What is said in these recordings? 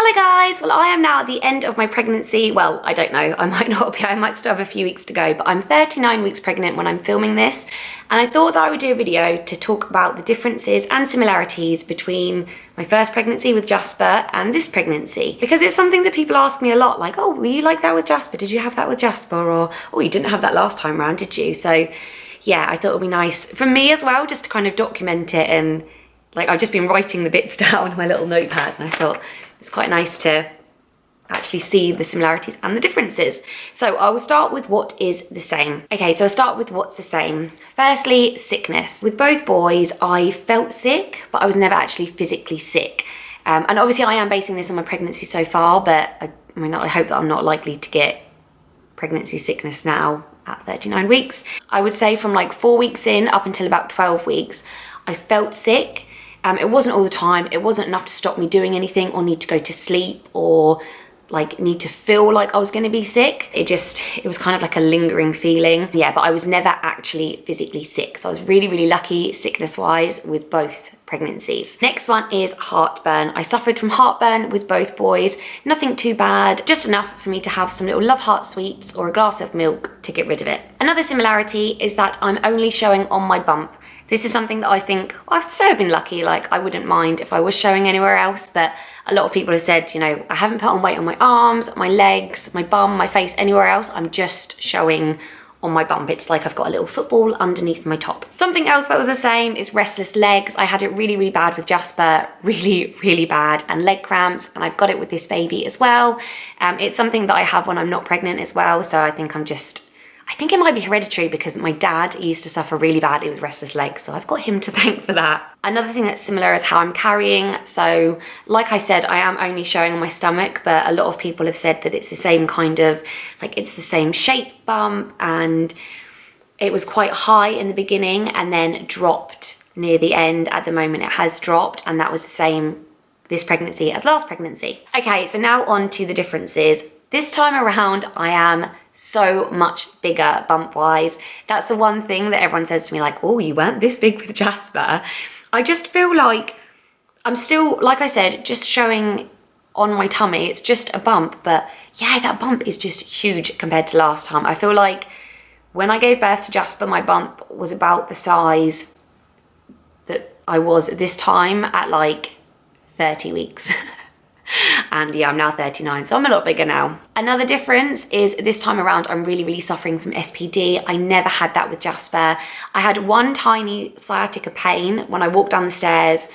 Hello guys, well I am now at the end of my pregnancy. Well, I don't know, I might not be, I might still have a few weeks to go, but I'm 39 weeks pregnant when I'm filming this, and I thought that I would do a video to talk about the differences and similarities between my first pregnancy with Jasper and this pregnancy, because it's something that people ask me a lot, like, oh, were you like that with Jasper? Did you have that with Jasper? Or, oh, you didn't have that last time round, did you? So yeah, I thought it would be nice for me as well, just to kind of document it, and like I've just been writing the bits down on my little notepad, and I thought it's quite nice to actually see the similarities and the differences. So I will start with what is the same. Okay, so I'll start with what's the same. Firstly, sickness. With both boys, I felt sick, but I was never actually physically sick. And obviously I am basing this on my pregnancy so far, but I hope that I'm not likely to get pregnancy sickness now at 39 weeks. I would say from like 4 weeks in up until about 12 weeks, I felt sick. It wasn't all the time. It wasn't enough to stop me doing anything or need to go to sleep or like need to feel like I was going to be sick. It was kind of like a lingering feeling. Yeah, but I was never actually physically sick. So I was really, really lucky sickness wise with both pregnancies. Next one is heartburn. I suffered from heartburn with both boys. Nothing too bad, just enough for me to have some little love heart sweets or a glass of milk to get rid of it. Another similarity is that I'm only showing on my bump. This is something that I think, I've so been lucky, like I wouldn't mind if I was showing anywhere else, but a lot of people have said, you know, I haven't put on weight on my arms, my legs, my bum, my face, anywhere else. I'm just showing on my bump. It's like I've got a little football underneath my top. Something else that was the same is restless legs. I had it really, really bad with Jasper, really, really bad, and leg cramps, and I've got it with this baby as well. It's something that I have when I'm not pregnant as well, so I think I think it might be hereditary because my dad used to suffer really badly with restless legs, so I've got him to thank for that. Another thing that's similar is how I'm carrying. So like I said, I am only showing on my stomach, but a lot of people have said that it's the same kind of, like it's the same shape bump, and it was quite high in the beginning and then dropped near the end. At the moment it has dropped, and that was the same this pregnancy as last pregnancy. Okay, so now on to the differences. This time around I am so much bigger bump-wise. That's the one thing that everyone says to me, like, oh, you weren't this big with Jasper. I just feel like I'm still, like I said, just showing on my tummy. It's just a bump, but yeah, that bump is just huge compared to last time. I feel like when I gave birth to Jasper, my bump was about the size that I was this time at like 30 weeks. And yeah, I'm now 39, so I'm a lot bigger now. Another difference is this time around, I'm really, really suffering from SPD. I never had that with Jasper. I had one tiny sciatica pain when I walked down the stairs.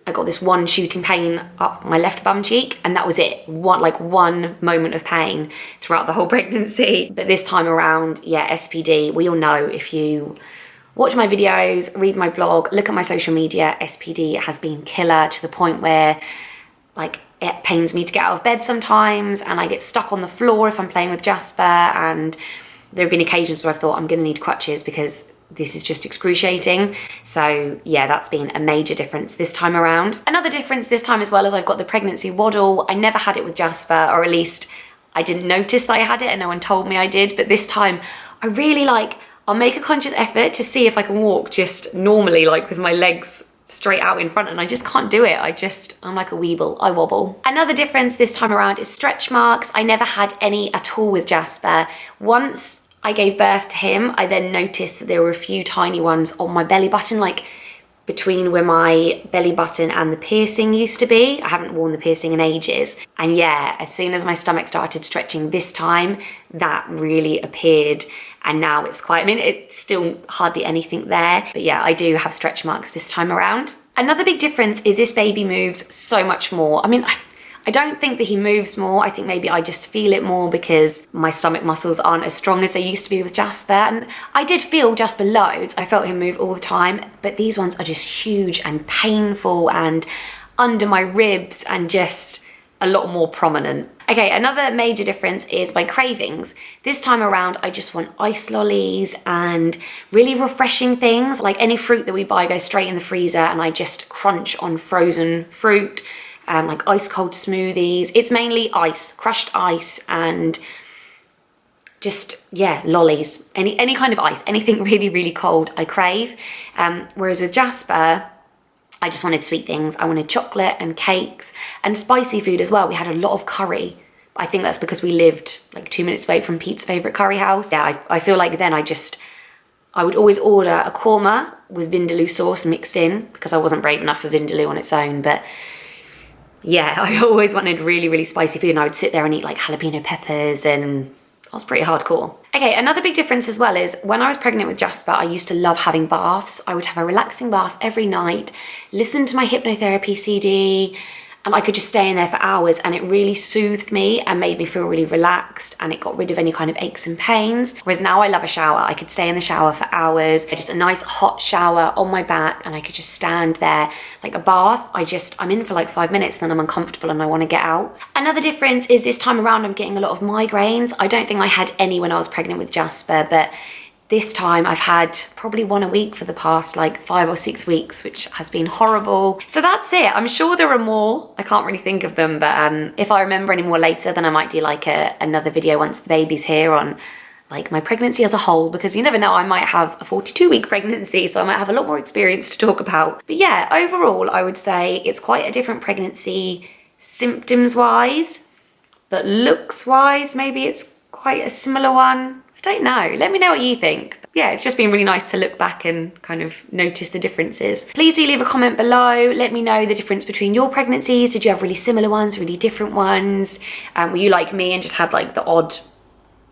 I got this one shooting pain up my left bum cheek, and that was it. One moment of pain throughout the whole pregnancy. But this time around, yeah, SPD, we all know, if you watch my videos, read my blog, look at my social media, SPD has been killer to the point where like it pains me to get out of bed sometimes, and I get stuck on the floor if I'm playing with Jasper, and there have been occasions where I've thought I'm gonna need crutches because this is just excruciating. So yeah, that's been a major difference this time around. Another difference this time as well is I've got the pregnancy waddle. I never had it with Jasper, or at least I didn't notice that I had it and no one told me I did, but this time I really I'll make a conscious effort to see if I can walk just normally, like with my legs straight out in front, and I just can't do it. I'm like a weeble, I wobble. Another difference this time around is stretch marks. I never had any at all with Jasper. Once I gave birth to him, I then noticed that there were a few tiny ones on my belly button, like between where my belly button and the piercing used to be. I haven't worn the piercing in ages. And yeah, as soon as my stomach started stretching this time, that really appeared. And now it's quite, it's still hardly anything there, but yeah, I do have stretch marks this time around. Another big difference is this baby moves so much more. I don't think that he moves more. I think maybe I just feel it more because my stomach muscles aren't as strong as they used to be with Jasper. And I did feel Jasper loads. I felt him move all the time, but these ones are just huge and painful and under my ribs and just a lot more prominent. Okay, another major difference is my cravings. This time around, I just want ice lollies and really refreshing things. Like any fruit that we buy goes straight in the freezer, and I just crunch on frozen fruit, like ice cold smoothies. It's mainly ice, crushed ice, and just, yeah, lollies. Any kind of ice, anything really, really cold I crave. Whereas with Jasper, I just wanted sweet things. I wanted chocolate and cakes and spicy food as well. We had a lot of curry. I think that's because we lived like 2 minutes away from Pete's favourite curry house. Yeah, I feel like then I would always order a korma with vindaloo sauce mixed in because I wasn't brave enough for vindaloo on its own. But yeah, I always wanted really, really spicy food, and I would sit there and eat like jalapeno peppers, and that was pretty hardcore. Okay, another big difference as well is when I was pregnant with Jasper, I used to love having baths. I would have a relaxing bath every night, listen to my hypnotherapy CD, and I could just stay in there for hours, and it really soothed me and made me feel really relaxed, and it got rid of any kind of aches and pains. Whereas now I love a shower. I could stay in the shower for hours, just a nice hot shower on my back, and I could just stand there. Like a bath, I'm in for like 5 minutes, then I'm uncomfortable and I want to get out. Another difference is this time around I'm getting a lot of migraines. I don't think I had any when I was pregnant with Jasper, but this time I've had probably one a week for the past like 5 or 6 weeks, which has been horrible. So that's it. I'm sure there are more. I can't really think of them, but if I remember any more later, then I might do like another video once the baby's here on like my pregnancy as a whole, because you never know, I might have a 42-week pregnancy, so I might have a lot more experience to talk about. But yeah, overall, I would say it's quite a different pregnancy symptoms-wise, but looks-wise, maybe it's quite a similar one. I don't know. Let me know what you think. Yeah, it's just been really nice to look back and kind of notice the differences. Please do leave a comment below. Let me know the difference between your pregnancies. Did you have really similar ones, really different ones? Were you like me and just had like the odd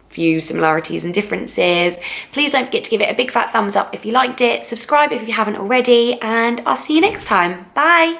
few similarities and differences? Please don't forget to give it a big fat thumbs up if you liked it. Subscribe if you haven't already, and I'll see you next time. Bye.